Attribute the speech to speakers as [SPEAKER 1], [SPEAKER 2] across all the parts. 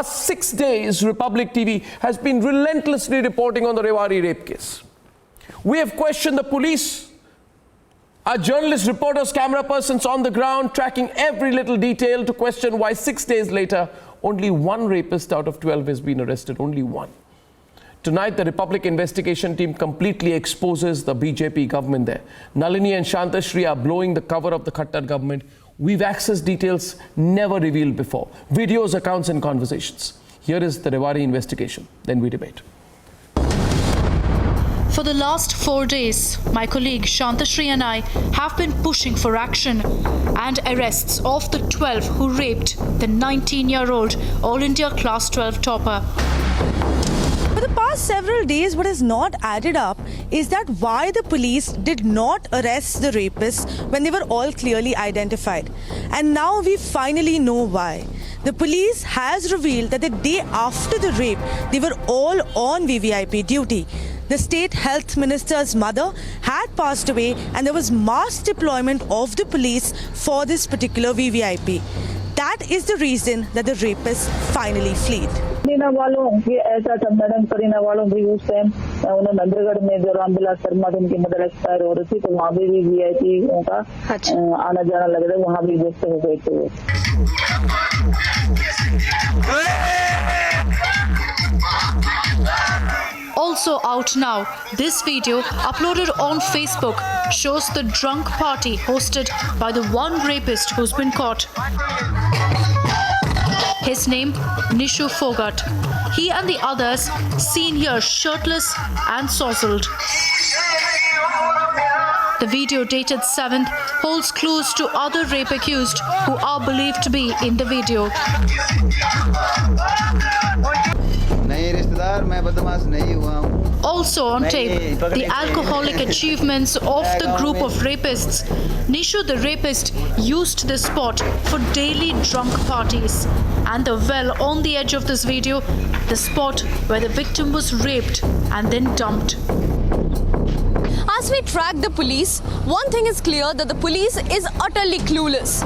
[SPEAKER 1] last 6 days, Republic TV has been relentlessly reporting on the Rewari rape case. We have questioned the police, our journalists, reporters, camera persons on the ground, tracking every little detail to question why 6 days later, only one rapist out of 12 has been arrested, only one. Tonight, the Republic investigation team completely exposes the BJP government there. Nalini and Shantashri are blowing the cover of the Khattar government. We've accessed details never revealed before. Videos, accounts and conversations. Here is the Rewari investigation. Then we debate.
[SPEAKER 2] For the last 4 days, my colleague Shantashri and I have been pushing for action and arrests of the 12 who raped the 19-year-old All India Class 12 topper.
[SPEAKER 3] For the past several days, what has not added up is that why the police did not arrest the rapists when they were all clearly identified. And now we finally know why. The police has revealed that the day after the rape, they were all on VVIP duty. The state health minister's mother had passed away and there was mass deployment of the police for this particular VVIP. That is the reason that the rapists finally fled.
[SPEAKER 4] Kareena वालों ये ऐसा था madam, Kareena वालों भी उस time उन्होंने नंदगढ़ में जो रामविलास शर्मा उनकी मदर एक्सपायर हो रही थी, तो वहाँ भी वीआईपी का आना जाना लग रहा है, वहाँ भी व्यस्त हो गए थे।
[SPEAKER 2] Also out now, this video uploaded on Facebook shows the drunk party hosted by the one rapist who's been caught. His name, Nishu Fogart. He and the others seen here shirtless and sozzled. The video dated 7th holds clues to other rape accused who are believed to be in the video. Also on tape, the alcoholic achievements of the group of rapists. Nishu the rapist used this spot for daily drunk parties. And the well on the edge of this video, the spot where the victim was raped and then dumped.
[SPEAKER 5] As we track the police, one thing is clear, that the police is utterly clueless.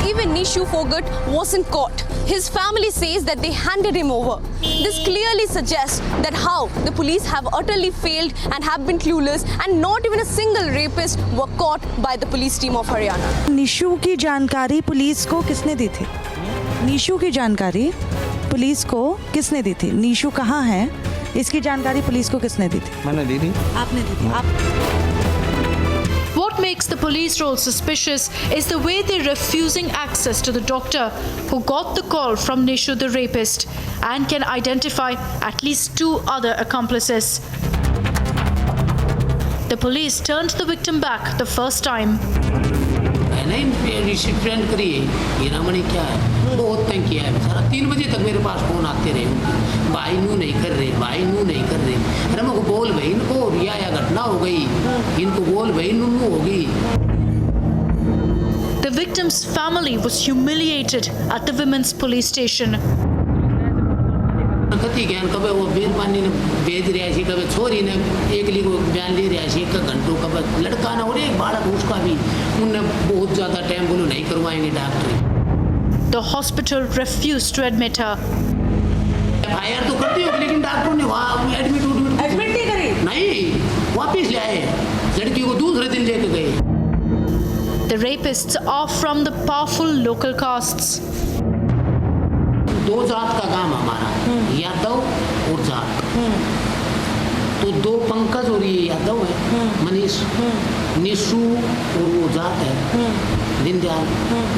[SPEAKER 5] Even Nishu Fogart wasn't caught. His family says that they handed him over. This clearly suggests that how the police have utterly failed and have been clueless, and not even a single rapist were caught by the police team of Haryana.
[SPEAKER 3] Nishu की जानकारी police को किसने दी थी? निशु की जानकारी police को किसने दी थी? निशु कहाँ है? इसकी जानकारी पुलिस को किसने दी थी?
[SPEAKER 6] मैंने दी थी।
[SPEAKER 3] आपने दी थी।
[SPEAKER 2] What makes the police role suspicious is the way they're refusing access to the doctor who got the call from Nishu the rapist and can identify at least 2 other accomplices. The police turned the victim back the first time.
[SPEAKER 7] Friend करिए हीरा मणि क्या है, बहुत तंग किया है बेचारा। 3 बजे तक मेरे पास फोन आते रहे, भाई नू नहीं कर रहे, भाई नू नहीं कर रहे। अरे मेरे को बोल भाई इनको या घटना हो गई, इनको बोल भाई नू होगी।
[SPEAKER 2] The victim's family was humiliated at the women's police station.
[SPEAKER 7] कति ज्ञान कब वो बेरपानी ने भेज रहा है, कब छोरी ने एक ली को बयान ले रहा है, 1 घंटों कब लड़का ना और एक बालक उसका भी उन्हें बहुत ज़्यादा टाइम बोलो नहीं करवाएंगे doctor.
[SPEAKER 2] The hospital refused to admit her.
[SPEAKER 7] FIR तो करते हो, लेकिन डॉक्टर ने वहाँ एडमिट
[SPEAKER 3] नहीं करी।
[SPEAKER 7] नहीं, वापिस ले आए, लड़की को दूसरे दिन लेके गए।
[SPEAKER 2] The rapists are from the powerful local castes.
[SPEAKER 7] 2 जात का काम हमारा, यादव और जाट। तो 2 पंकज और ये यादव है, मनीष, निशु और वो जाट है, दीनदयाल,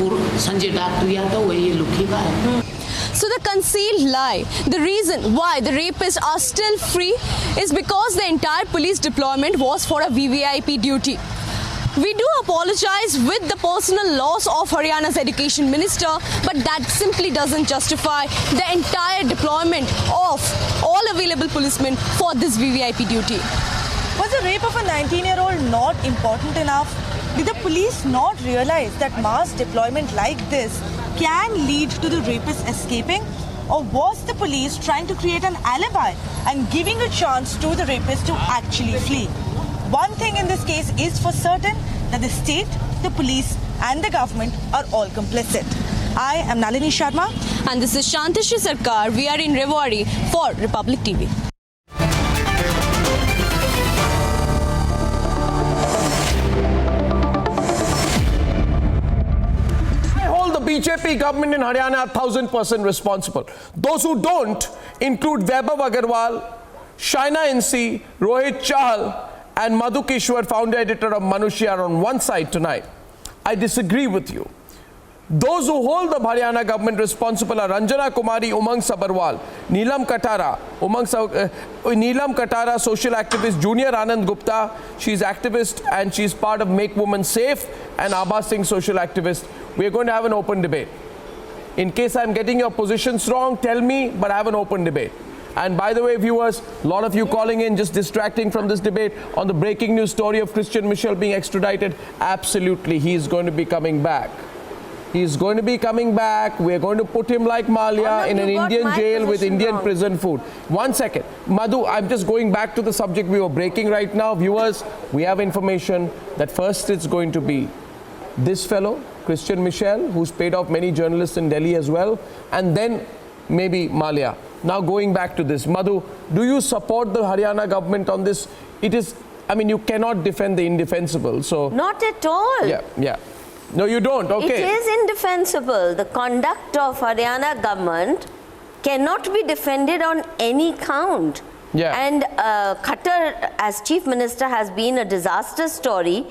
[SPEAKER 7] और संजय डॉक्टर यादव है, ये लुखी का है।
[SPEAKER 5] So the concealed lie, the reason why the rapists are still free is because the entire police deployment was for a VVIP duty. We do apologize with the personal loss of Haryana's education minister, but that simply doesn't justify the entire deployment of all available policemen for this VVIP duty.
[SPEAKER 3] Was the rape of a 19-year-old not important enough? Did the police not realize that mass deployment like this can lead to the rapist escaping? Or was the police trying to create an alibi and giving a chance to the rapist to actually flee? One thing in this case is for certain, that the state, the police and the government are all complicit. I am Nalini Sharma.
[SPEAKER 5] And this is Shantishi Sarkar. We are in Rewari for Republic TV.
[SPEAKER 1] The BJP government in Haryana are 1000% responsible. Those who don't include Vaibhav Agarwal, Shaina NC, Rohit Chahal and Madhu Kishwar, founder editor of Manushya, are on one side tonight. I disagree with you. Those who hold the Haryana government responsible are Ranjana Kumari, Umang Sabharwal, Neelam Khattar, social activist, Junior Anand Gupta. She's activist and she's part of Make Women Safe, and Abha Singh, social activist. We're going to have an open debate. In case I'm getting your positions wrong, tell me, but have an open debate. And by the way, viewers, a lot of you calling in, just distracting from this debate on the breaking news story of Christian Michel being extradited. Absolutely, he's going to be coming back. He's going to be coming back. We're going to put him like Malia in an Indian jail with Indian prison food. 1 second. Madhu, I'm just going back to the subject we were breaking right now. Viewers, we have information that first it's going to be this fellow, Christian Michel, who's paid off many journalists in Delhi as well, and then maybe Malia. Now going back to this, Madhu, do you support the Haryana government on this? It is, I mean, you cannot defend the indefensible, so...
[SPEAKER 6] Not at all.
[SPEAKER 1] Yeah. No, you don't, okay.
[SPEAKER 6] It is indefensible. The conduct of Haryana government cannot be defended on any count.
[SPEAKER 1] Yeah.
[SPEAKER 6] And Khattar as chief minister has been a disaster story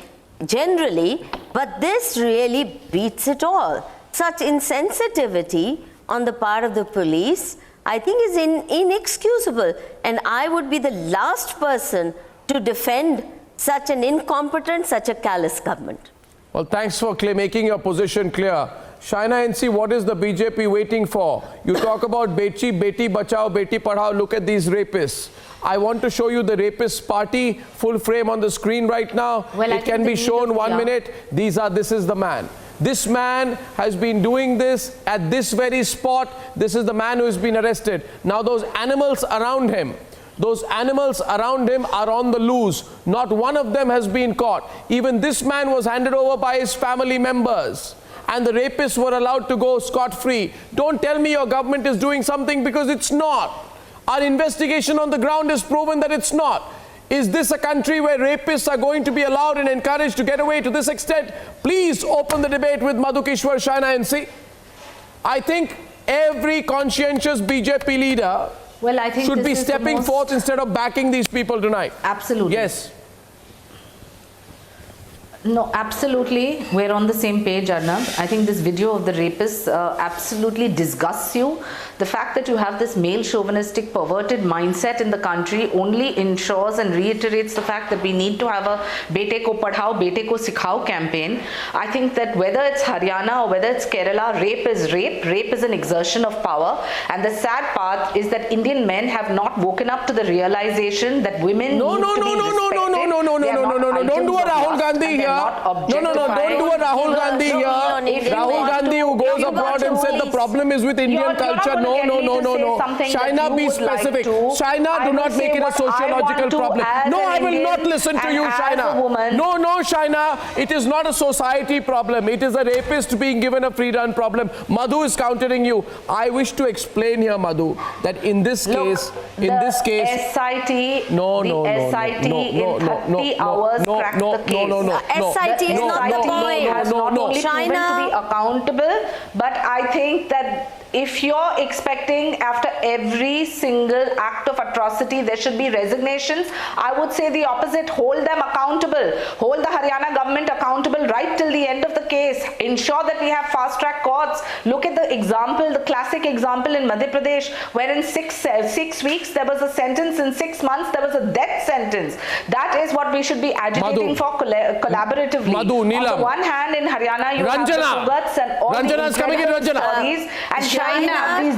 [SPEAKER 6] generally, but this really beats it all. Such insensitivity on the part of the police, I think, is inexcusable. And I would be the last person to defend such an incompetent, such a callous government.
[SPEAKER 1] Well, thanks for making your position clear. Shaina NC, what is the BJP waiting for? You talk about Beti Bachao, Beti Padhao. Look at these rapists. I want to show you the rapist party, full frame on the screen right now. Well, it can be shown 1 minute. This is the man. This man has been doing this at this very spot. This is the man who has been arrested. Now those animals around him, are on the loose. Not one of them has been caught. Even this man was handed over by his family members. And the rapists were allowed to go scot-free. Don't tell me your government is doing something, because it's not. Our investigation on the ground has proven that it's not. Is this a country where rapists are going to be allowed and encouraged to get away to this extent? Please open the debate with Madhu Kishwar, Shaina NC. I think every conscientious BJP leader should be stepping forth instead of backing these people tonight.
[SPEAKER 8] Absolutely.
[SPEAKER 1] Yes.
[SPEAKER 8] No, absolutely. We're on the same page, Arnab. I think this video of the rapists absolutely disgusts you. The fact that you have this male chauvinistic perverted mindset in the country only ensures and reiterates the fact that we need to have a Bete ko padhao, Bete ko sikhao campaign. I think that whether it's Haryana or whether it's Kerala, rape is rape. Rape is an exertion of power. And the sad part is that Indian men have not woken up to the realization that women
[SPEAKER 1] No, don't do a Rahul Gandhi here. Don't do a Rahul Gandhi here. Rahul Gandhi, who goes abroad and said the problem is with Indian culture. No. Shaina, be specific. Shaina, do not make it a sociological problem. No, I will not listen to you, Shaina. No, Shaina, it is not a society problem. It is a rapist being given a free run problem. Madhu is countering you. I wish to explain here, Madhu, that in this case,
[SPEAKER 8] SIT in 30 hours cracked the case.
[SPEAKER 6] SIT is not the point.
[SPEAKER 8] Has not only proven to be accountable, but I think that if you're expecting after every single act of atrocity there should be resignations, I would say the opposite. Hold them accountable. Hold the Haryana government accountable right till the end of the case. Ensure that we have fast track courts. Look at the example, the classic example in Madhya Pradesh, where in 6 weeks there was a sentence, in 6 months there was a death sentence. That is what we should be agitating for collaboratively.
[SPEAKER 1] Madhu, Neelam.
[SPEAKER 8] On the one hand, in Haryana you have the Sugats and all
[SPEAKER 1] Ranjana is coming in, Ranjana.
[SPEAKER 8] Stories, and Shaina,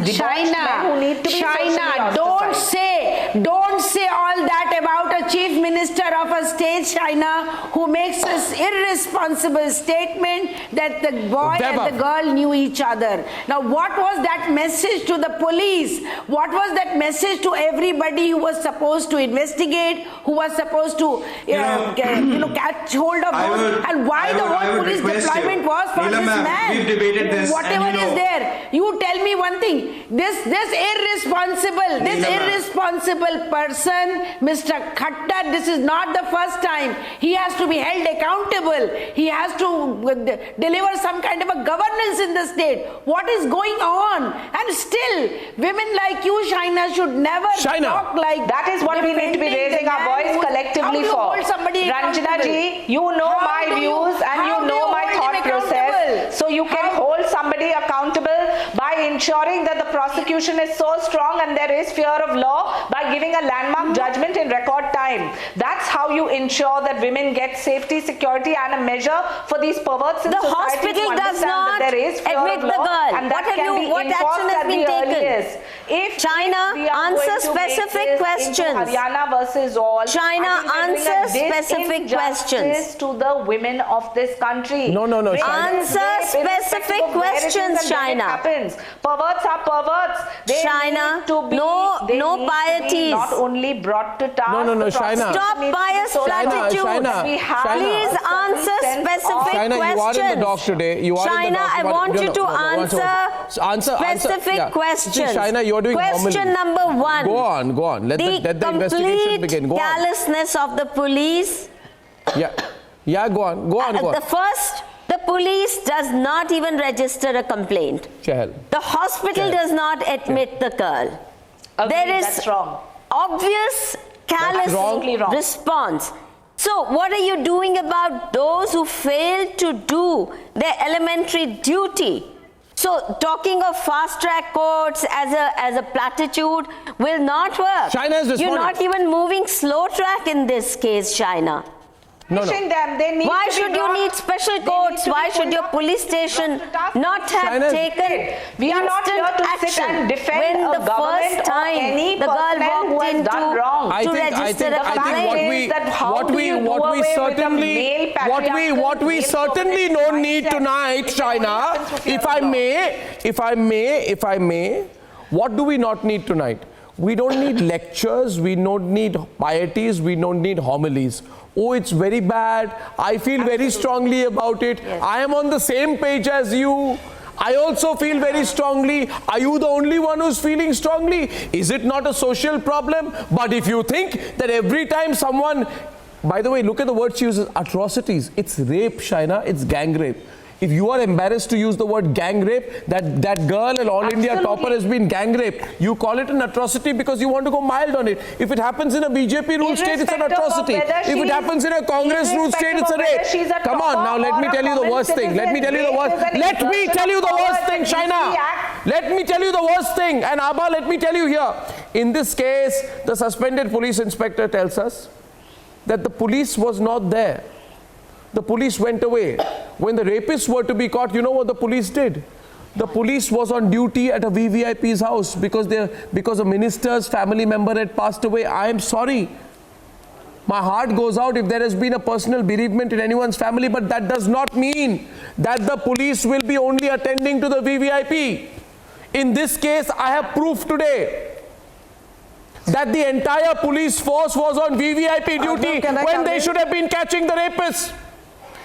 [SPEAKER 8] don't say
[SPEAKER 9] don't say all that about a chief minister of a state, China, who makes this irresponsible statement that the boy and the girl knew each other. Now, what was that message to the police? What was that message to everybody who was supposed to investigate, who was supposed to catch hold of those, and why the whole police deployment was for this man?
[SPEAKER 10] We've debated this.
[SPEAKER 9] Whatever is there, you tell me one thing. This irresponsible person, Mr. Khattar, this is not the first time. He has to be held accountable. He has to deliver some kind of a governance in the state. What is going on? And still, women like you, Shaina, should never talk like
[SPEAKER 8] that. Is what we need to be raising our voice collectively for. Ranjana ji, you know my views and you know my thought process. So you can hold somebody accountable by ensuring that the prosecution is so strong and there is fear of law by giving a landmark judgment in record time. That's how you ensure that women get safety, security and a measure for these perverts in
[SPEAKER 6] the
[SPEAKER 8] society.
[SPEAKER 6] Hospital does not admit the girl.
[SPEAKER 8] And that
[SPEAKER 6] What action has been taken?
[SPEAKER 8] If
[SPEAKER 6] China, answer specific questions.
[SPEAKER 8] Haryana versus all.
[SPEAKER 6] China, answer specific questions
[SPEAKER 8] to the women of this country.
[SPEAKER 1] No.
[SPEAKER 6] Answer specific questions, China.
[SPEAKER 8] Perverts are perverts. They
[SPEAKER 6] China,
[SPEAKER 8] need to be,
[SPEAKER 6] no pieties.
[SPEAKER 8] Not only brought to task.
[SPEAKER 1] No, China.
[SPEAKER 6] Stop bias platitude. Please answer specific
[SPEAKER 1] China,
[SPEAKER 6] questions.
[SPEAKER 1] you are in the dock today. You are
[SPEAKER 6] China,
[SPEAKER 1] in the dock.
[SPEAKER 6] I want you to answer specific questions.
[SPEAKER 1] See, China, you are doing
[SPEAKER 6] Question number one.
[SPEAKER 1] Go on. Let the investigation begin. Go on.
[SPEAKER 6] Carelessness of the police.
[SPEAKER 1] Yeah, go on.
[SPEAKER 6] The police does not even register a complaint.
[SPEAKER 1] Chahal.
[SPEAKER 6] The hospital does not admit the girl. There is
[SPEAKER 8] that's wrong.
[SPEAKER 6] Obvious careless response. So what are you doing about those who fail to do their elementary duty? So talking of fast track courts as a platitude will not work.
[SPEAKER 1] China is responding.
[SPEAKER 6] You're not even moving slow track in this case, China.
[SPEAKER 1] No.
[SPEAKER 6] Why should you need special courts? Why should your police station not have taken
[SPEAKER 8] we are not here to sit and defend
[SPEAKER 6] when
[SPEAKER 8] a
[SPEAKER 6] the
[SPEAKER 8] government
[SPEAKER 6] first time
[SPEAKER 8] or any
[SPEAKER 6] the girl walked in to register a complaint?
[SPEAKER 1] What we certainly don't need tonight, China, if I may, what do we not need tonight? We don't need lectures, we don't need pieties, we don't need homilies. Oh, it's very bad. I feel very strongly about it. Yes. I am on the same page as you. I also feel very strongly. Are you the only one who's feeling strongly? Is it not a social problem? But if you think that every time someone, by the way, look at the word she uses, atrocities. It's rape, Shaina. It's gang rape. If you are embarrassed to use the word gang rape, that girl, an All India topper, has been gang raped. You call it an atrocity because you want to go mild on it. If it happens in a BJP ruled state, it's an atrocity. If it happens in a Congress ruled state, it's a rape. Come on, now let me tell you the worst thing. Let me tell you the worst thing, Shaina. Let me tell you the worst thing. And Abba, let me tell you here. In this case, the suspended police inspector tells us that the police was not there. The police went away. When the rapists were to be caught, you know what the police did? The police was on duty at a VVIP's house because a minister's family member had passed away. I am sorry. My heart goes out if there has been a personal bereavement in anyone's family, but that does not mean that the police will be only attending to the VVIP. In this case, I have proof today that the entire police force was on VVIP duty when they should have been catching the rapists.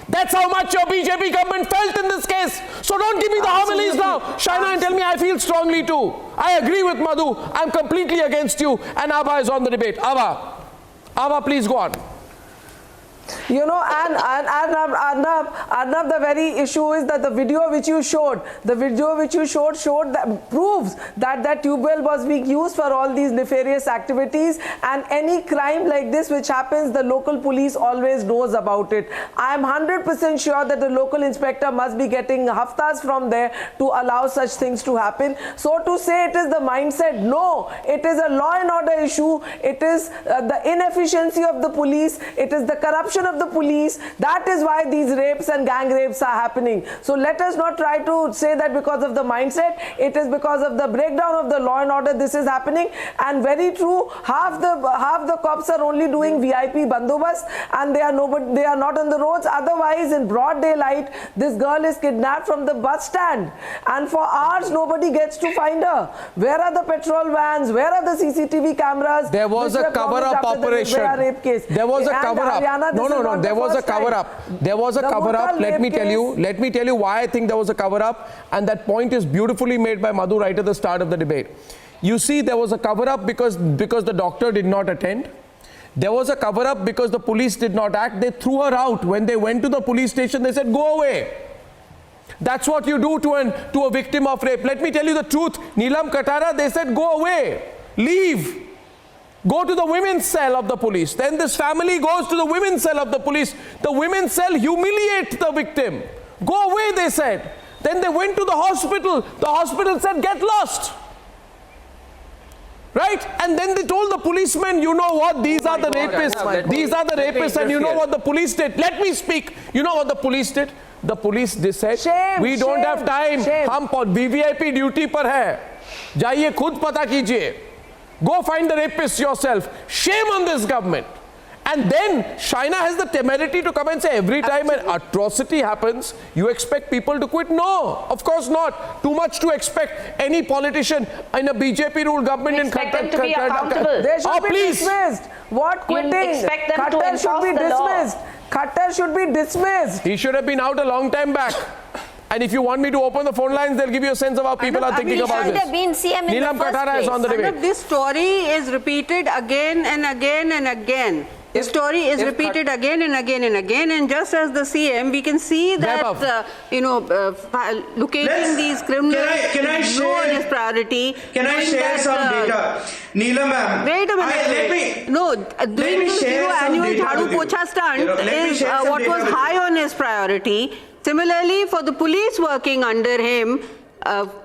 [SPEAKER 1] That's how much your BJP government felt in this case. So don't give me the homilies now, Shaina, and tell me I feel strongly too. I agree with Madhu. I'm completely against you. And Abha is on the debate. Abha, please go on.
[SPEAKER 11] You know, and Arnab, the very issue is that the video which you showed showed that proves that that tube well was being used for all these nefarious activities, and any crime like this which happens, the local police always knows about it. I am 100% sure that the local inspector must be getting haftas from there to allow such things to happen. So to say it is the mindset, no, it is a law and order issue. It is the inefficiency of the police. It is the corruption of of the police, that is why these rapes and gang rapes are happening. So let us not try to say that because of the mindset, it is because of the breakdown of the law and order this is happening. And very true, half the cops are only doing VIP bandobast and they are not on the roads. Otherwise, in broad daylight, this girl is kidnapped from the bus stand, and for hours nobody gets to find her. Where are the patrol vans? Where are the CCTV cameras?
[SPEAKER 1] There was a cover-up operation. There was a cover-up. No. There was a cover-up. There was a cover-up. Let me tell you why I think there was a cover-up, and that point is beautifully made by Madhu right at the start of the debate. You see, there was a cover-up because the doctor did not attend. There was a cover-up because the police did not act. They threw her out. When they went to the police station, they said, go away. That's what you do to a victim of rape. Let me tell you the truth. Neelam Khattar, they said, go away. Leave. Go to the women's cell of the police. Then this family goes to the women's cell of the police. The women's cell humiliate the victim. Go away, they said. Then they went to the hospital. The hospital said, get lost. Right? And then they told the policemen, you know what, these are the rapists. These are the rapists, and you know what the police did. Let me speak. You know what the police did? The police said, we don't have time. हम VVIP duty पर है. जाइए खुद पता कीजिए. Go find the rapist yourself. Shame on this government. And then Shaina has the temerity to come and say every time an atrocity happens, you expect people to quit. No, of course not. Too much to expect any politician in a BJP-ruled government in Khattar
[SPEAKER 8] to be accountable.
[SPEAKER 11] They should be dismissed. What quitting?
[SPEAKER 8] Expect them to
[SPEAKER 11] Khattar should be
[SPEAKER 8] enforce
[SPEAKER 11] dismissed. Khattar should be dismissed.
[SPEAKER 1] He should have been out a long time back. And if you want me to open the phone lines, they'll give you a sense of how people are thinking about this. Neelam Khattar is on the debate.
[SPEAKER 10] This story is repeated again and again and again. The story is repeated again and again and again, and just as the CM, we can see that locating these criminals is low on his priority.
[SPEAKER 12] Can I share some data? Neelam ma'am.
[SPEAKER 10] Wait a minute. Doing the zero annual Jhadu Pocha stunt is what was high on his priority. Similarly, for the police working under him,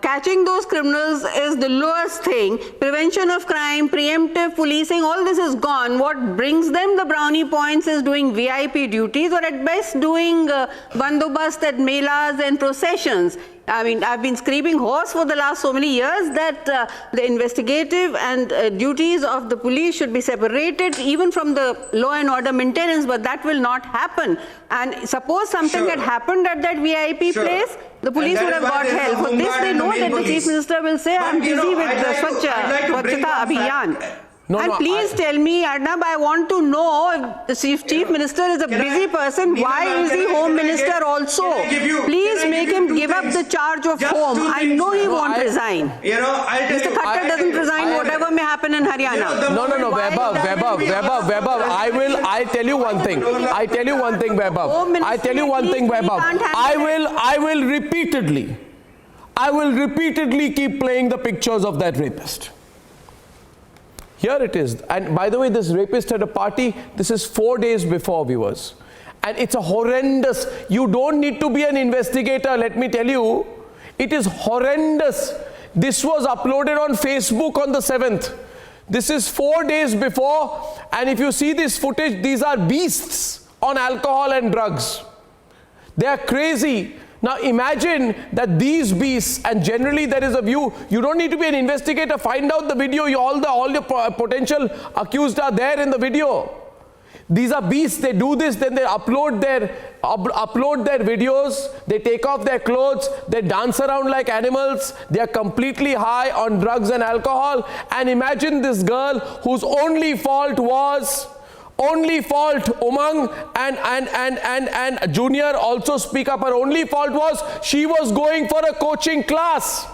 [SPEAKER 10] catching those criminals is the lowest thing. Prevention of crime, preemptive policing, all this is gone. What brings them the brownie points is doing VIP duties, or at best doing bandobast at melas and processions. I mean, I've been screaming hoarse for the last so many years that the investigative and duties of the police should be separated even from the law and order maintenance, but that will not happen. And suppose something had happened at that VIP place, the police would have got help. For this, they know that the Chief Minister will say, I'm busy with the Swachhta Abhiyan. Please tell me, Arnab, I want to know if the Chief Minister is a busy person, why is he Home Minister also? Please make him give up the charge of home. I know he won't resign. Mr. Khattar doesn't resign, whatever may happen in Haryana.
[SPEAKER 1] No, Vaibhav, I'll tell you one thing. I tell you one thing, Vaibhav. I will repeatedly keep playing the pictures of that rapist. Here it is. And by the way, this rapist had a party. This is 4 days before, viewers. And it's a horrendous. You don't need to be an investigator, let me tell you. It is horrendous. This was uploaded on Facebook on the 7th. This is 4 days before. And if you see this footage, these are beasts on alcohol and drugs. They are crazy. Now imagine that these beasts, and generally there is a view, you don't need to be an investigator, find out the video, all the potential accused are there in the video. These are beasts, they do this, then they upload their videos, they take off their clothes, they dance around like animals, they are completely high on drugs and alcohol. And imagine this girl whose only fault was, Umang and Junior also speak up. Her only fault was she was going for a coaching class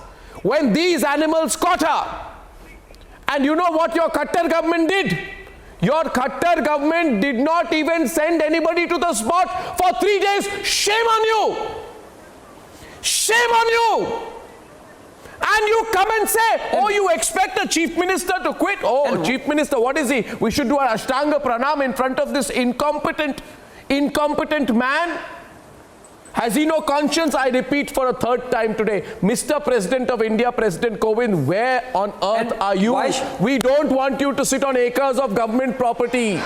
[SPEAKER 1] when these animals caught her. And you know what your Khattar government did? Your Khattar government did not even send anybody to the spot for 3 days. Shame on you! Shame on you! And you come and say, oh, you expect the Chief Minister to quit? Oh, Chief Minister, what is he? We should do an Ashtanga Pranam in front of this incompetent man? Has he no conscience? I repeat for a third time today. Mr. President of India, President Kovind, where on earth are you? We don't want you to sit on acres of government property,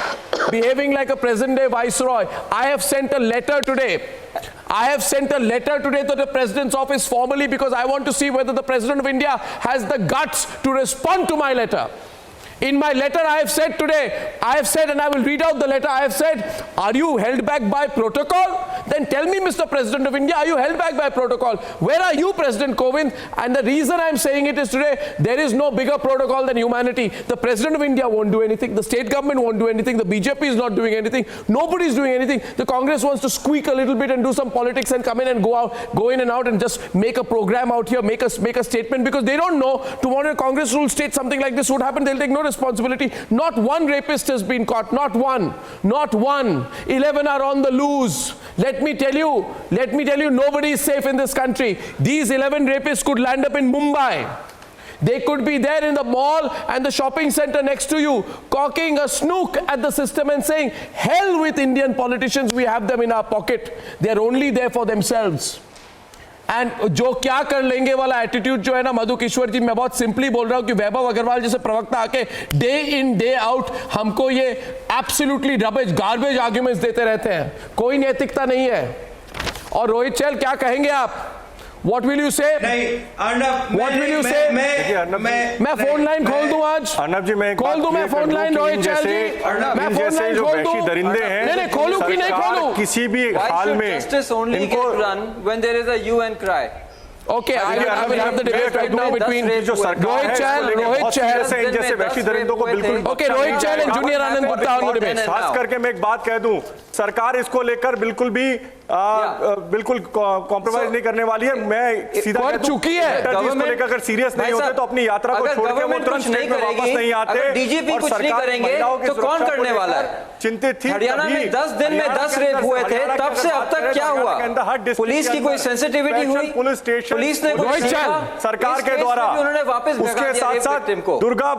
[SPEAKER 1] behaving like a present-day viceroy. I have sent a letter today. I have sent a letter today to the President's office formally because I want to see whether the President of India has the guts to respond to my letter. In my letter I have said today, I have said, and I will read out the letter, I have said, are you held back by protocol? Then tell me, Mr. President of India, are you held back by protocol? Where are you, President Kovind? And the reason I am saying it is today, there is no bigger protocol than humanity. The President of India won't do anything. The state government won't do anything. The BJP is not doing anything. Nobody is doing anything. The Congress wants to squeak a little bit and do some politics and come in and go in and out and just make a program out here, make a statement, because they don't know tomorrow Congress will state something like this would happen. They'll take no responsibility. Not one rapist has been caught. Not one. Not one. 11 are on the loose. Let me tell you, nobody is safe in this country. These 11 rapists could land up in Mumbai. They could be there in the mall and the shopping center next to you, cocking a snook at the system and saying, hell with Indian politicians, we have them in our pocket. They're only there for themselves. And जो क्या कर लेंगे वाला attitude जो है ना मधु किशोर जी, मैं बहुत सिंपली बोल रहा हूं कि वैभव अग्रवाल जैसे प्रवक्ता आके डे इन डे आउट हमको ये एब्सोल्युटली रबेज गार्बेज आर्ग्यूमेंट्स देते रहते हैं, कोई नैतिकता नहीं है. और रोहित चहल क्या कहेंगे आप? What will you say?
[SPEAKER 12] नहीं Arnab,
[SPEAKER 1] What will you say? मैं फोन लाइन खोल दूं आज?
[SPEAKER 13] अर्नब जी मैं
[SPEAKER 1] खोल दूं मैं फोन लाइन रोहित चहल जी? मैं फोन लाइन खोल दूं?
[SPEAKER 13] दरिंदे हैं,
[SPEAKER 1] नहीं खोलूं कि नहीं खोलूं?
[SPEAKER 13] किसी भी हाल में इनको
[SPEAKER 14] when there is a hue and cry.
[SPEAKER 1] Okay, I will have the debate right now between Rohit Chahal
[SPEAKER 13] जैसे वैशी दरिंदों को बिल्कुल.
[SPEAKER 1] Okay, Rohit Chahal and Junior Anand Gupta on the debate.
[SPEAKER 13] खास करके मैं एक बात कह दूं, सरकार इसको लेकर बिल्कुल भी बिल्कुल कॉम्प्रोमाइज नहीं करने वाली है. मैं सीधा
[SPEAKER 1] कर चुकी है.
[SPEAKER 13] इसको लेकर अगर सीरियस नहीं होते तो अपनी यात्रा को छोड़ के वो तुरंत स्टेट में वापस नहीं आते.
[SPEAKER 14] डीजीपी कुछ नहीं करेंगे तो कौन करने वाला है?
[SPEAKER 13] चिंतित थी.
[SPEAKER 14] हरियाणा में 10 दिन में 10 रेप हुए थे, तब से अब तक क्या हुआ? पुलिस की कोई सेंसिटिविटी हुई?
[SPEAKER 13] पुलिस स्टेशन
[SPEAKER 14] पुलिस ने कुछ
[SPEAKER 13] सरकार के द्वारा
[SPEAKER 14] उन्होंने वापस
[SPEAKER 13] उसके साथ साथ दुर्गा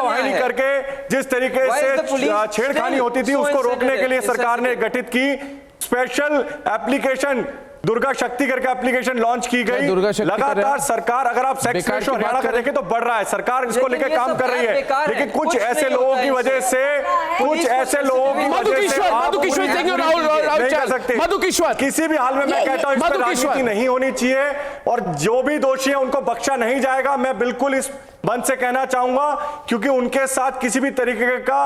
[SPEAKER 13] वाहिनी करके जिस तरीके से छेड़खानी होती थी उसको रोकने के लिए सरकार ने गठित की स्पेशल एप्लीकेशन दुर्गा शक्ति करके एप्लीकेशन लॉन्च की गई. लगातार सरकार, अगर आप सेक्स रेशो हरियाणा का देखें तो बढ़ रहा है. सरकार इसको लेकर काम कर रही है, लेकिन कुछ ऐसे लोगों की वजह से नहीं कर सकते. किसी भी हाल में मैं कहता हूं इस पर राजनीति नहीं होनी चाहिए और जो भी दोषी है उनको बख्शा नहीं जाएगा. मैं बिल्कुल इस मंच से कहना चाहूंगा क्योंकि उनके साथ किसी भी तरीके का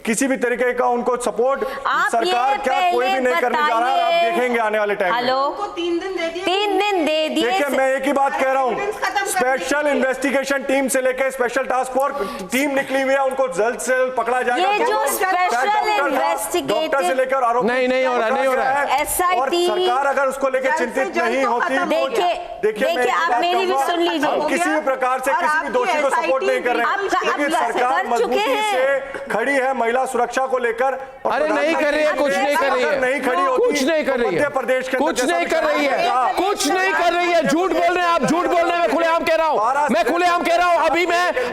[SPEAKER 13] किसी भी तरीके का उनको सपोर्ट सरकार क्या कोई भी नहीं करने जा रहा है. आप देखेंगे आने वाले टाइम में.
[SPEAKER 6] 3 दिन दे दिए.
[SPEAKER 13] देखिए मैं एक ही बात कह रहा हूं, स्पेशल इन्वेस्टिगेशन टीम से लेकर स्पेशल टास्क फोर्स टीम निकली हुई है, उनको जल्द से जल्द पकड़ा जाएगा.
[SPEAKER 6] ये जो स्पेशल इन्वेस्टिगेटिव
[SPEAKER 13] डॉक्टर से लेकर आरोप
[SPEAKER 1] नहीं हो रहा है.
[SPEAKER 13] और सरकार अगर उसको लेकर चिंतित नहीं होती,
[SPEAKER 6] देखिए आप मेरी भी सुन लीजिए.
[SPEAKER 13] हम किसी भी प्रकार से किसी भी दोषी को सपोर्ट नहीं कर रहे हैं, लेकिन सरकार मजबूती से खड़ी है महिला सुरक्षा को लेकर.
[SPEAKER 1] अरे नहीं कर रही है, कुछ नहीं कर रही है,
[SPEAKER 13] नहीं खड़ी होती,
[SPEAKER 1] कुछ नहीं कर रही है,
[SPEAKER 13] मध्य प्रदेश के
[SPEAKER 1] कुछ नहीं कर रही है, कुछ नहीं कर रही है. झूठ बोल रहे हैं आप, झूठ बोल रहे हैं. मैं खुलेआम कह रहा हूं, मैं खुलेआम कह रहा हूं.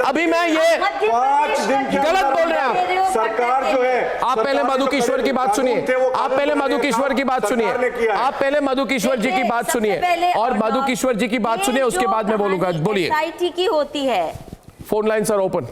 [SPEAKER 1] अभी मैं ये
[SPEAKER 13] 5 दिन
[SPEAKER 1] गलत बोल रहे हैं.
[SPEAKER 13] सरकार जो है,
[SPEAKER 1] आप पहले मधु किशोर की बात सुनिए. आप पहले मधु किशोर की बात सुनिए. आप पहले मधु किशोर जी की बात सुनिए और मधु किशोर जी की बात सुनिए, उसके बाद मैं बोलूंगा. बोलिए.
[SPEAKER 6] एसआईटी की होती है.
[SPEAKER 1] Phone lines are open.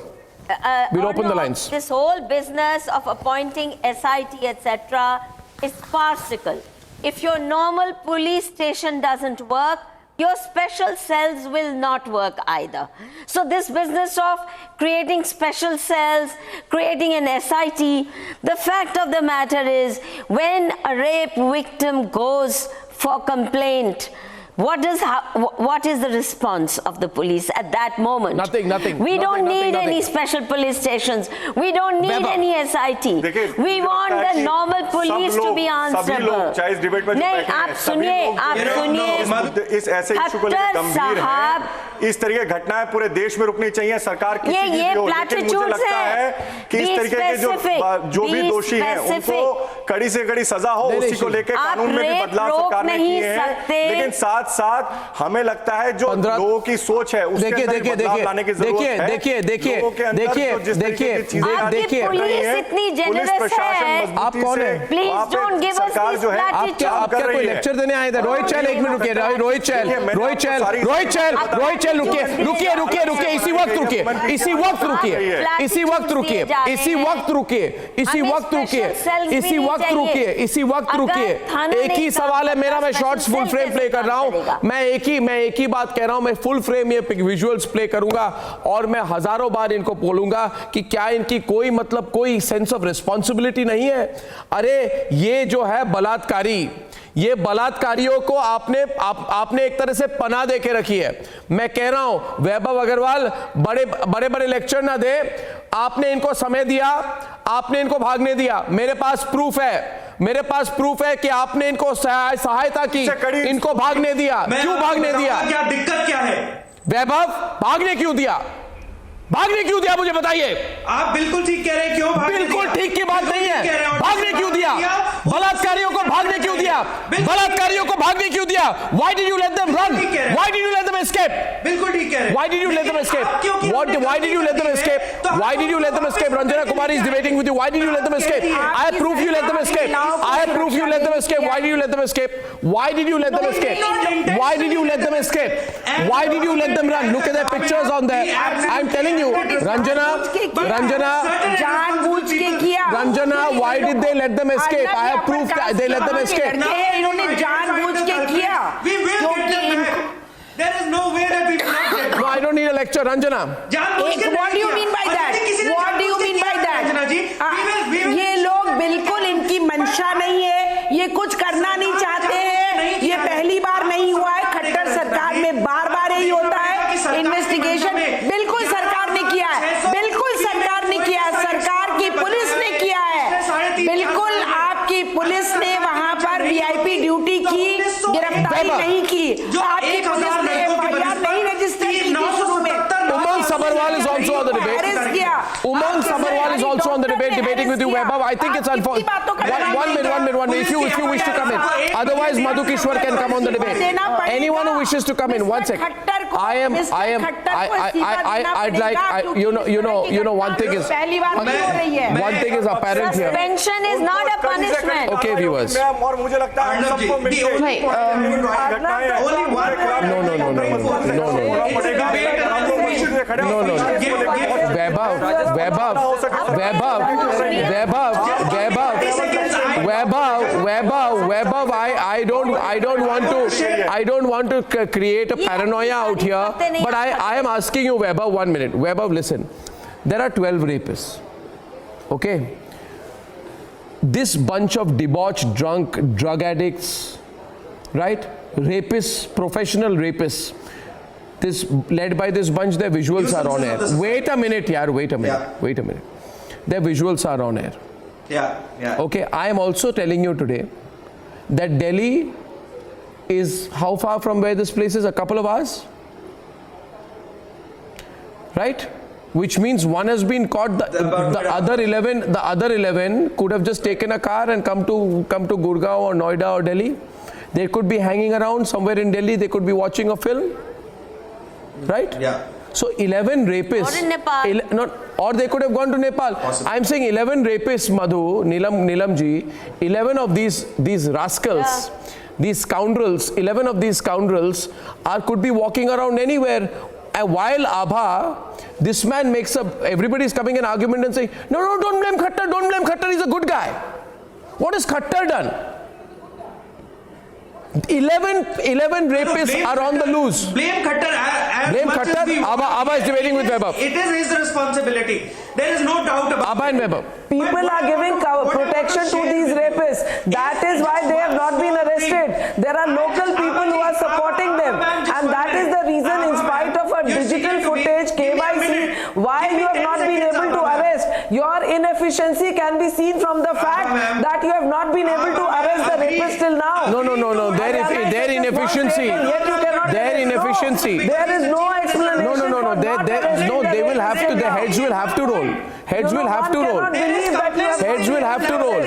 [SPEAKER 1] We'll open the lines.
[SPEAKER 6] This whole business of appointing SIT etc. is farcical. If your normal police station doesn't work, your special cells will not work either. So this business of creating special cells, creating an SIT, the fact of the matter is when a rape victim goes for complaint, what is the response of the police at that moment?
[SPEAKER 1] Nothing.
[SPEAKER 6] We don't need any special police stations. We don't need any SIT. We want the normal police to be answerable. नहीं, आप सुनिए.
[SPEAKER 13] इस ऐसे issue को लेकर गंभीर है. इस तरीके की घटनाएं पूरे देश में रुकनी चाहिए, सरकार किसी की भी हो, लेकिन मुझे लगता है कि इस तरीके के जो भी दोषी हैं उनको कड़ी से कड़ी सजा हो, उसी को लेकर कानून में भी बदलाव सरकार ने किए हैं। लेकिन साथ साथ हमें लगता है जो लोगों की सोच है उसके अंदर बदलाव लाने की जरूरत है।
[SPEAKER 1] देखिए
[SPEAKER 13] पुलिस प्रशासन
[SPEAKER 1] आप कौन है?
[SPEAKER 13] सरकार जो है
[SPEAKER 1] आप क्या कोई लेक्चर देने आए थे? रोहित चैल, एक मिनट रुकिए, रोहित चैल रुकिए, इसी वक्त रुकिए। एक ही सवाल है मेरा, मैं शॉर्ट्स फुल फ्रेम प्ले कर रहा हूं, मैं एक ही बात कह रहा हूं, मैं फुल फ्रेम ये विजुअल्स प्ले करूंगा और मैं हजारों बार इनको बोलूंगा कि क्या इनकी कोई मतलब कोई सेंस ऑफ रिस्पॉन्सिबिलिटी नहीं है? अरे ये जो है बलात्कारी, ये बलात्कारियों को आपने एक तरह से पनाह दे के रखी है। मैं कह रहा हूं वैभव अग्रवाल बड़े लेक्चर ना दे, आपने इनको समय दिया, आपने इनको भागने दिया। मेरे पास प्रूफ है कि आपने इनको सहायता की, इनको भागने दिया। क्यों भागने दिया?
[SPEAKER 12] क्या दिक्कत क्या है?
[SPEAKER 1] वैभव भागने क्यों दिया मुझे बताइए।
[SPEAKER 12] आप बिल्कुल ठीक कह रहे हैं, क्यों भागने
[SPEAKER 1] बिल्कुल
[SPEAKER 12] दिया?
[SPEAKER 1] ठीक की बात नहीं है। भागने क्यों दिया? बलात्कारियों को भागने क्यों दिया? Why did you let them run? Why did you let them escape?
[SPEAKER 12] बिल्कुल ठीक कह रहे हैं।
[SPEAKER 1] Why did you let them escape? Why did you let them escape? Why did you let them escape? Ranjana Kumari is debating with you. Why did you let them escape? I have proof you let them escape. Why did you let them escape? Why did you let them escape? Why did you let them run? Look at their pictures on there. I'm telling you, Ranjana,
[SPEAKER 9] जानबूझ के किया।
[SPEAKER 1] Ranjana, why did they let them escape? I have proof that they let them escape.
[SPEAKER 9] इन्होंने जानबूझ के किया।
[SPEAKER 12] There is no way that we will not get.
[SPEAKER 1] No, I don't need a lecture, Ranjana.
[SPEAKER 9] What do you mean by that? What do you mean by that? ये लोग बिल्कुल इनकी मंशा नहीं है, ये कुछ करना नहीं चाहते हैं। ये पहली बार नहीं हुआ है, खट्टर सरकार में बार-बार यही होता है। इन्वेस्टिगेशन बिल्कुल सरकार ने किया है, सरकार की पुलिस ने किया है, बिल्कुल आपकी पुलिस ने वहां पर वीआईपी ड्यूटी की, गिरफ्तारी नहीं की, आपकी पुलिस ने एफआईआर नहीं रजिस्टर की शुरू में।
[SPEAKER 1] Umang Sabharwal is also on the debate. Debating with you, Vaibhav. I think it's unfortunate. One minute. If you wish to come in, otherwise Madhu Kishwar can come on the debate. Anyone who wishes to come in, one sec. I'd like, one thing is apparent here.
[SPEAKER 6] Suspension is not a punishment.
[SPEAKER 1] Okay, viewers.
[SPEAKER 13] और मुझे लगता है सबको मिलकर
[SPEAKER 1] Vaibhav, I don't want to create a paranoia out here, but I am asking you, Vaibhav, 1 minute. Vaibhav, listen. There are 12 rapists. Okay? This bunch of debauched, drunk, drug addicts, right? Rapists, professional rapists. This led by this bunch, their visuals are on air. Wait a minute. Their visuals are on air.
[SPEAKER 12] Yeah.
[SPEAKER 1] Okay, I am also telling you today that Delhi is how far from where this place is? A couple of hours? Right? Which means one has been caught. The other 11 could have just taken a car and come to Gurgaon or Noida or Delhi. They could be hanging around somewhere in Delhi. They could be watching a film. Right?
[SPEAKER 12] Yeah.
[SPEAKER 1] So 11 rapists.
[SPEAKER 6] Or in Nepal.
[SPEAKER 1] Or they could have gone to Nepal.
[SPEAKER 12] Possibly.
[SPEAKER 1] I'm saying 11 rapists, Madhu, Neelam ji, 11 of these rascals, these scoundrels, 11 of these scoundrels could be walking around anywhere. And while Abha, this man makes up, everybody's coming an argument and saying, no, don't blame Khattar, he's a good guy. What has Khattar done? 11 rapists are on the loose.
[SPEAKER 12] Blame Khattar.
[SPEAKER 1] Blame Khattar. Abha is debating with Vaibhav.
[SPEAKER 12] It is his responsibility. There is no doubt about
[SPEAKER 1] Abha and Vaibhav.
[SPEAKER 11] People are giving protection to these rapists. That is why they have not been arrested. There are local people who are supporting them. And that is the reason, in spite of a digital footage, KYC, why you have not been able to arrest. Your inefficiency can be seen from the fact that you have not been able to arrest the rapist till now.
[SPEAKER 1] No. Their inefficiency.
[SPEAKER 11] Yet you cannot
[SPEAKER 1] their inefficiency.
[SPEAKER 11] There is no explanation.
[SPEAKER 1] No. They will have to. The heads will have to roll. Heads will have to roll. Heads will have to roll.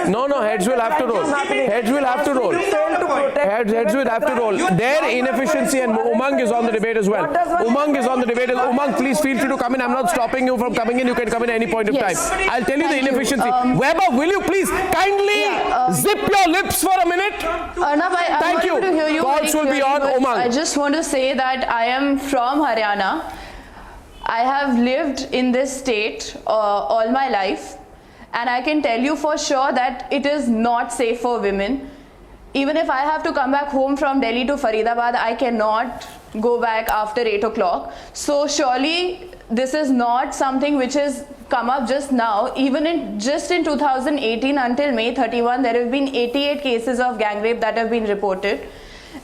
[SPEAKER 1] No. Heads will have to roll. Heads will have to roll. Heads will have to roll. Their inefficiency, and Umang is on the debate as well. Umang is on the debate. Umang, please feel free to come in. I'm not stopping you from coming in. You can come in at any point of time. I'll tell you the inefficiency. Weber, will you please kindly zip your lips for a minute?
[SPEAKER 15] Arnab,
[SPEAKER 1] Thank you.
[SPEAKER 15] To hear you
[SPEAKER 1] Calls will be on. Umang.
[SPEAKER 15] I just want to say that I am from Haryana. I have lived in this state all my life, and I can tell you for sure that it is not safe for women. Even if I have to come back home from Delhi to Faridabad, I cannot go back after 8 o'clock. So surely this is not something which has come up just now. Even in 2018 until May 31, there have been 88 cases of gang rape that have been reported.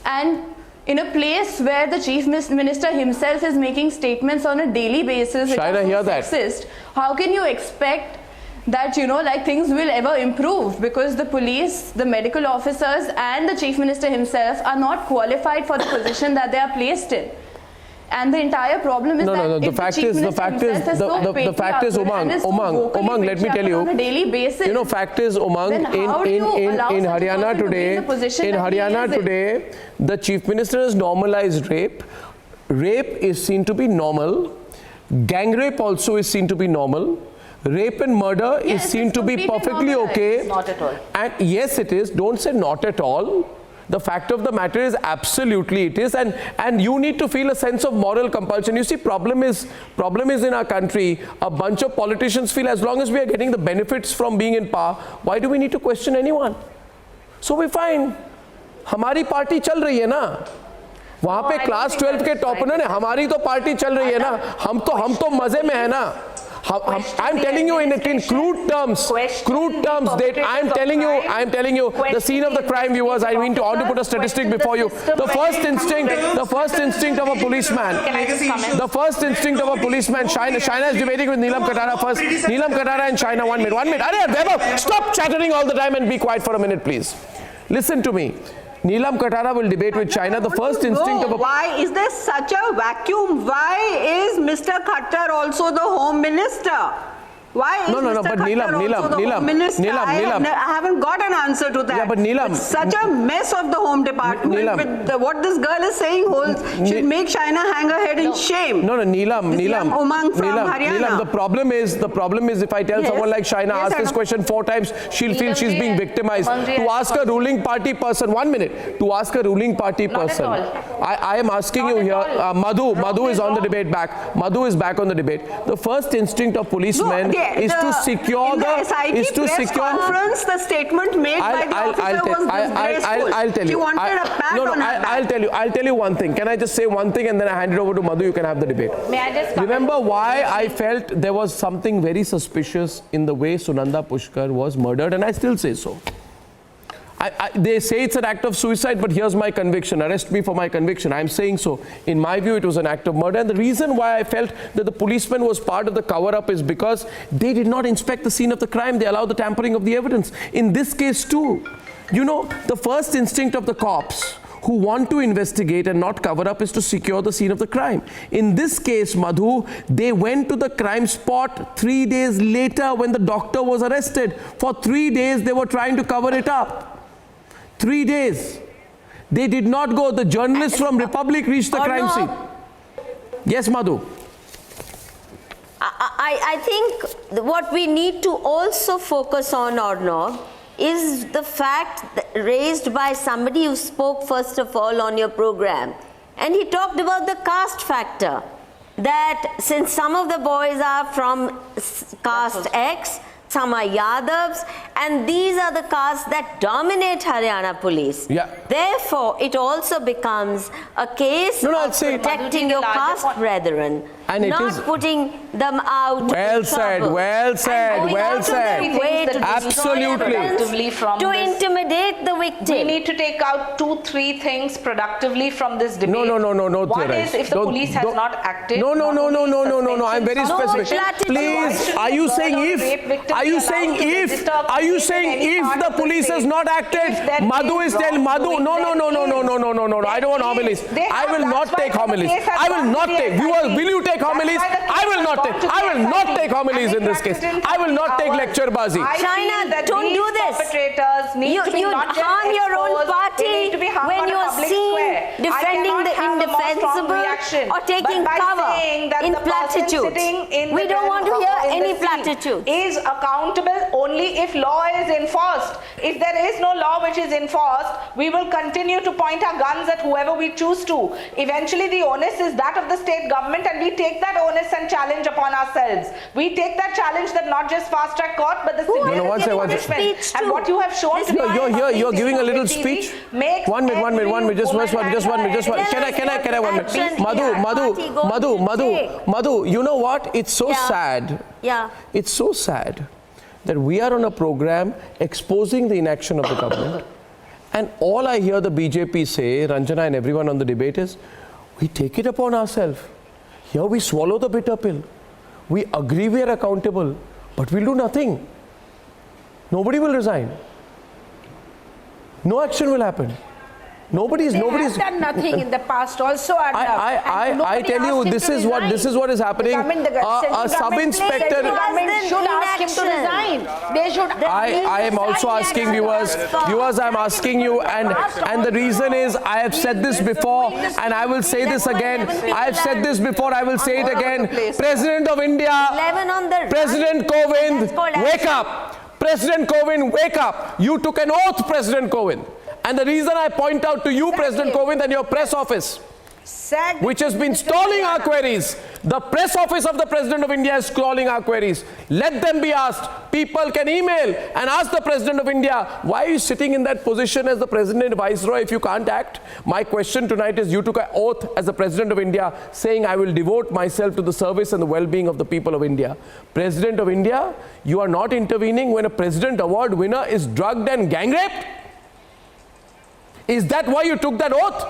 [SPEAKER 15] And in a place where the Chief Minister himself is making statements on a daily basis, which are so sexist, how can you expect that, things will ever improve? Because the police, the medical officers and the Chief Minister himself are not qualified for the position that they are placed in. And the entire problem is
[SPEAKER 1] the fact is, Umang, let me tell you,
[SPEAKER 15] on a daily basis,
[SPEAKER 1] fact is, Umang, in Haryana today, the Chief Minister has normalized rape. Rape is seen to be normal. Gang rape also is seen to be normal. Rape and murder is seen to be perfectly okay.
[SPEAKER 15] Not at all.
[SPEAKER 1] And yes, it is. Don't say not at all. The fact of the matter is absolutely it is, and you need to feel a sense of moral compulsion. You see, problem is in our country, a bunch of politicians feel as long as we are getting the benefits from being in power, why do we need to question anyone? So we find, हमारी party चल रही है ना, वहाँ पे class 12 के topper ने हमारी तो पार्टी चल रही है ना, हम तो मजे में है ना. I'm telling you in crude terms, that I'm telling you the scene of the crime, viewers. I want to put a statistic before you. The first instinct of a policeman, Shaina is debating with Neelam Khattar first. Neelam Khattar and Shaina, 1 minute. Weber, stop chattering all the time and be quiet for a minute, please. Listen to me. Neelam Khattar will debate with China. The first instinct of a...
[SPEAKER 10] Why is there such a vacuum? Why is Mr. Khattar also the Home Minister? Why is Mr. Khattar also the Home Minister? I haven't got an answer to that.
[SPEAKER 1] Yeah, but Neelam...
[SPEAKER 10] It's such a mess of the Home Department. What this girl is saying should make Shaina hang her head in shame.
[SPEAKER 1] Neelam,
[SPEAKER 10] Umang from Haryana.
[SPEAKER 1] the problem is if I tell someone like Shaina, ask this question 4 times, she'll feel she's being victimized. To ask a ruling party person, 1 minute, to ask a ruling party person, I am asking you here, Madhu is on the debate back. Madhu is back on the debate. The first instinct of policemen is to secure the
[SPEAKER 10] conference, the statement made by the officer was disgraceful.
[SPEAKER 1] I'll tell you.
[SPEAKER 10] She wanted a pat on her back.
[SPEAKER 1] I'll tell you one thing. Can I just say one thing and then I hand it over to Madhu? You can have the debate.
[SPEAKER 15] May I just
[SPEAKER 1] remember why I felt there was something very suspicious in the way Sunanda Pushkar was murdered, and I still say so. They say it's an act of suicide, but here's my conviction. Arrest me for my conviction. I'm saying so. In my view, it was an act of murder. And the reason why I felt that the policeman was part of the cover-up is because they did not inspect the scene of the crime. They allowed the tampering of the evidence. In this case too, the first instinct of the cops who want to investigate and not cover up is to secure the scene of the crime. In this case, Madhu, they went to the crime spot 3 days later when the doctor was arrested. For 3 days, they were trying to cover it up. 3 days. They did not go. The journalists from Republic reached the crime scene. Yes, Madhu.
[SPEAKER 6] I think what we need to also focus on, Arnab, is the fact raised by somebody who spoke first of all on your program. And he talked about the caste factor. That since some of the boys are from caste X, some are Yadavs, and these are the castes that dominate Haryana police.
[SPEAKER 1] Yeah.
[SPEAKER 6] Therefore, it also becomes a case of protecting your caste brethren, and not putting them out.
[SPEAKER 1] Well said, well said, well said. Absolutely.
[SPEAKER 6] To intimidate the victim.
[SPEAKER 8] We need to take out 2-3 things productively from this debate.
[SPEAKER 1] No.
[SPEAKER 8] One is if the police has not acted.
[SPEAKER 1] No. I'm very specific. Please, are you saying if? Are you saying if the police has not acted, Madhu is telling Madhu? No. I don't want homilies. I will not take homilies. I will not take. Will you take homilies? I will not take. I will not take homilies in this case. I will not take lecture bazi.
[SPEAKER 6] China, don't do this. You harm your own party when you are seen defending the indefensible or taking cover in platitudes. We don't want to hear any platitudes.
[SPEAKER 8] Is accountable only if law is enforced. If there is no law which is enforced, we will continue to point our guns at whoever we choose to. Eventually the onus is that of the state government, and we take that onus and challenge upon ourselves. We take that challenge that not just fast track court but the severity of punishment. And what you have shown tonight,
[SPEAKER 1] you're giving a little speech. One minute, just one minute. Can I 1 minute? Madhu, you know what? It's so sad.
[SPEAKER 6] Yeah.
[SPEAKER 1] It's so sad that we are on a program exposing the inaction of the government, and all I hear the BJP say, Ranjana and everyone on the debate, is we take it upon ourselves. Here we swallow the bitter pill. We agree we are accountable, but we'll do nothing. Nobody will resign. No action will happen. Nobody's
[SPEAKER 9] have done nothing in the past also.
[SPEAKER 1] I tell you, this is what is happening. A sub-inspector
[SPEAKER 9] should ask him to resign. They should.
[SPEAKER 1] I am also asking viewers, I'm asking you, and the reason is, I have said this before and I will say this again. I have said this before, I will say it again. President of India, President Kovind, wake up. President Kovind, wake up. You took an oath, President Kovind. And the reason I point out to you, President Kovind, and your press office, which has been stalling our queries, the press office of the President of India is stalling our queries. Let them be asked. People can email and ask the President of India, why are you sitting in that position as the President Viceroy if you can't act? My question tonight is, you took an oath as the President of India saying, I will devote myself to the service and the well-being of the people of India. President of India, you are not intervening when a President Award winner is drugged and gang-raped? Is that why you took that oath?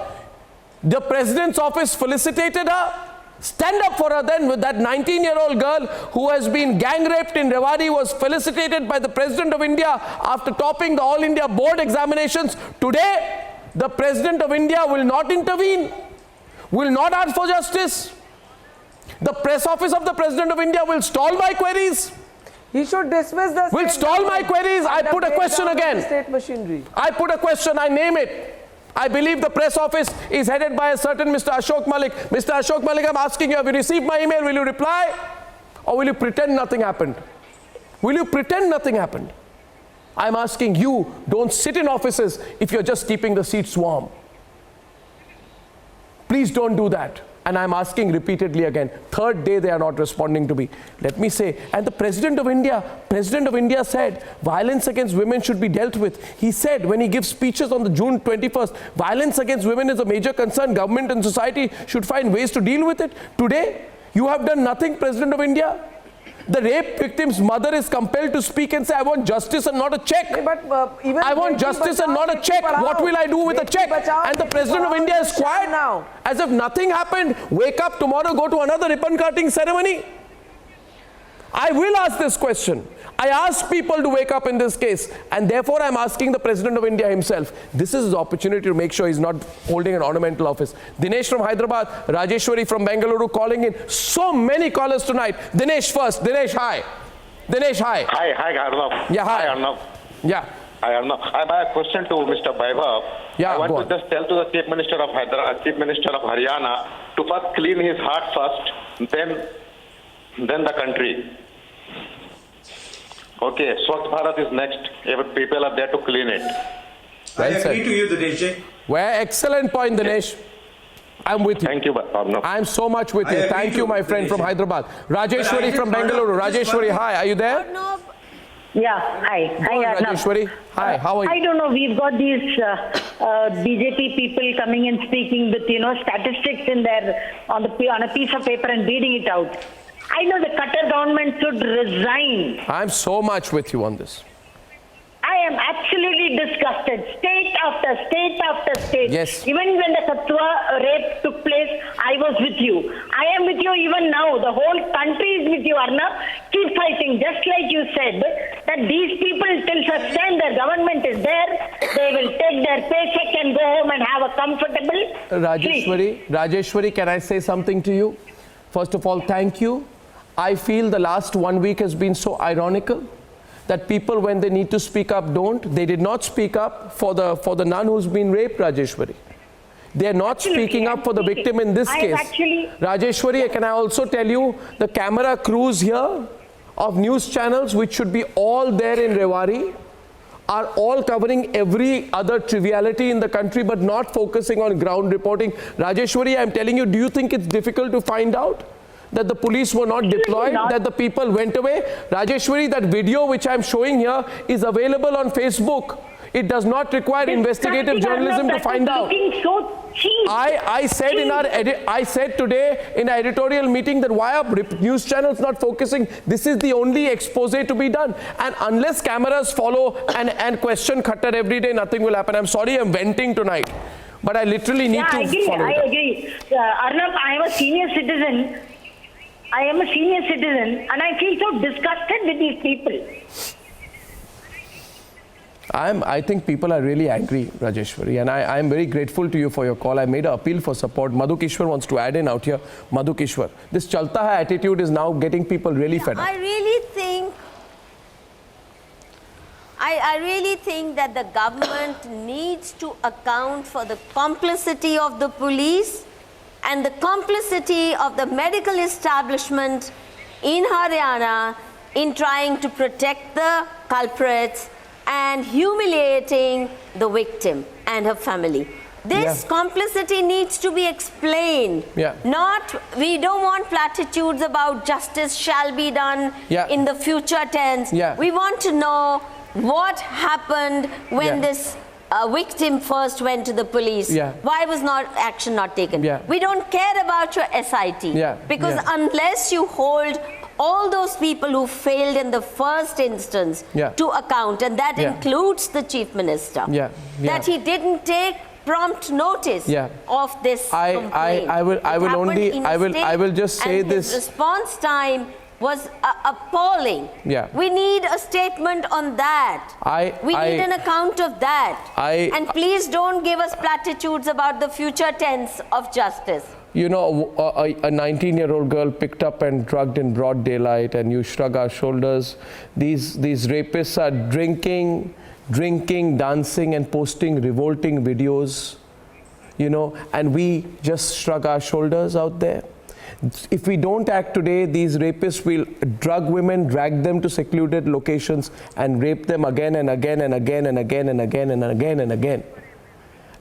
[SPEAKER 1] The President's office felicitated her. Stand up for her then. With that 19-year-old girl who has been gang raped in Rewari was felicitated by the President of India after topping the All India board examinations. Today, the President of India will not intervene, will not ask for justice. The press office of the President of India will stall my queries.
[SPEAKER 11] He should dismiss the
[SPEAKER 1] will stall my queries. I put a question again.
[SPEAKER 11] State machinery.
[SPEAKER 1] I put a question, I name it. I believe the press office is headed by a certain Mr. Ashok Malik. Mr. Ashok Malik, I'm asking you, have you received my email? Will you reply? Or will you pretend nothing happened? Will you pretend nothing happened? I'm asking you, don't sit in offices if you're just keeping the seats warm. Please don't do that. And I'm asking repeatedly again, third day they are not responding to me. Let me say, and the President of India said, violence against women should be dealt with. He said, when he gives speeches on the June 21st, violence against women is a major concern. Government and society should find ways to deal with it. Today, you have done nothing, President of India. The rape victim's mother is compelled to speak and say, I want justice and not a check. I want justice and not a check. What will I do with a check? And the President of India is quiet now, as if nothing happened. Wake up tomorrow, go to another ribbon cutting ceremony. I will ask this question. I ask people to wake up in this case, and therefore I'm asking the President of India himself. This is his opportunity to make sure he's not holding an ornamental office. Dinesh from Hyderabad, Rajeshwari from Bengaluru calling in. So many callers tonight. Dinesh first. Dinesh, hi. Dinesh, hi.
[SPEAKER 16] Hi, Arnab.
[SPEAKER 1] Yeah, hi.
[SPEAKER 16] Hi, Arnab.
[SPEAKER 1] Yeah.
[SPEAKER 16] Hi, Arnab. I have a question to Mr. Vaibhav.
[SPEAKER 1] Yeah,
[SPEAKER 16] I want to just tell to the Chief Minister of Haryana to first clean his heart first, then the country. Okay, Swachh Bharat is next. People are there to clean it.
[SPEAKER 12] I agree to you, Dinesh.
[SPEAKER 1] Well, excellent point, Dinesh. I'm with you.
[SPEAKER 16] Thank you, Arnab.
[SPEAKER 1] I'm so much with you. Thank you, my friend from Hyderabad. Rajeshwari from Bengaluru. Rajeshwari, hi. Are you there?
[SPEAKER 17] Yeah, hi. Hi,
[SPEAKER 1] Rajeshwari. Hi, how are you?
[SPEAKER 17] I don't know. We've got these BJP people coming and speaking with, statistics in there on a piece of paper and reading it out. I know the Khattar government should resign.
[SPEAKER 1] I'm so much with you on this.
[SPEAKER 17] I am absolutely disgusted. State after state after state.
[SPEAKER 1] Yes.
[SPEAKER 17] Even when the Khattar rape took place, I was with you. I am with you even now. The whole country is with you, Arnab. Keep fighting. Just like you said, that these people, till such time their government is there, they will take their paycheck and go home and have a comfortable sleep.
[SPEAKER 1] Rajeshwari, can I say something to you? First of all, thank you. I feel the last 1 week has been so ironical that people, when they need to speak up, don't. They did not speak up for the nun who's been raped, Rajeshwari. They are not speaking up for the victim in this case. Rajeshwari, can I also tell you, the camera crews here of news channels, which should be all there in Rewari, are all covering every other triviality in the country, but not focusing on ground reporting. Rajeshwari, I'm telling you, do you think it's difficult to find out that the police were not deployed, that the people went away? Rajeshwari, that video which I'm showing here is available on Facebook. It does not require investigative journalism to find out. I said today in our editorial meeting that why are news channels not focusing? This is the only expose to be done. And unless cameras follow and question Khattar every day, nothing will happen. I'm sorry I'm venting tonight, but I literally need to follow it.
[SPEAKER 17] I agree. Arnab, I am a senior citizen. And I feel so disgusted with these people.
[SPEAKER 1] I think people are really angry, Rajeshwari, and I am very grateful to you for your call. I made an appeal for support. Madhu Kishwar wants to add in out here. Madhu Kishwar, this chalta hai attitude is now getting people really fed up.
[SPEAKER 6] I really think that the government needs to account for the complicity of the police and the complicity of the medical establishment in Haryana in trying to protect the culprits and humiliating the victim and her family. This complicity needs to be explained. We don't want platitudes about justice shall be done in the future tense. We want to know what happened when this victim first went to the police. Why was action not taken? We don't care about your SIT because unless you hold all those people who failed in the first instance to account, and that includes the Chief Minister, that he didn't take prompt notice of this complaint.
[SPEAKER 1] I will just say this.
[SPEAKER 6] His response time was appalling. We need a statement on that. We need an account of that. And please don't give us platitudes about the future tense of justice.
[SPEAKER 1] You know, a 19-year-old girl picked up and drugged in broad daylight, and you shrug our shoulders. These rapists are drinking, dancing, and posting revolting videos, you know, and we just shrug our shoulders out there. If we don't act today, these rapists will drug women, drag them to secluded locations, and rape them again and again and again and again and again and again and again.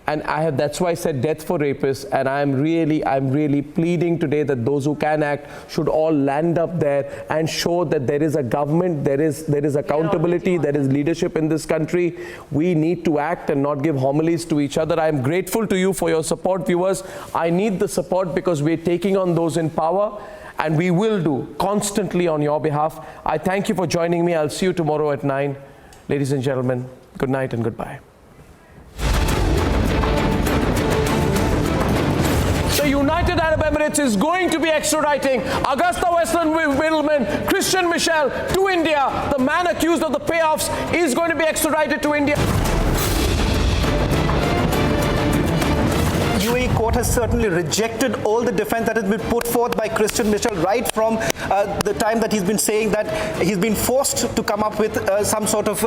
[SPEAKER 1] And that's why I said death for rapists, and I'm really pleading today that those who can act should all land up there and show that there is a government, there is accountability, there is leadership in this country. We need to act and not give homilies to each other. I'm grateful to you for your support, viewers. I need the support because we're taking on those in power, and we will do constantly on your behalf. I thank you for joining me. I'll see you tomorrow at 9. Ladies and gentlemen, good night and goodbye. The United Arab Emirates is going to be extraditing Augusta Western middleman Christian Michel to India. The man accused of the payoffs is going to be extradited to India.
[SPEAKER 18] UAE court has certainly rejected all the defense that has been put forth by Christian Michel right from the time that he's been saying that he's been forced to come up with some sort of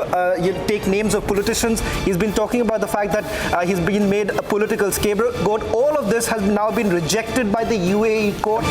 [SPEAKER 18] take names of politicians. He's been talking about the fact that he's been made a political scapegoat. All of this has now been rejected by the UAE court.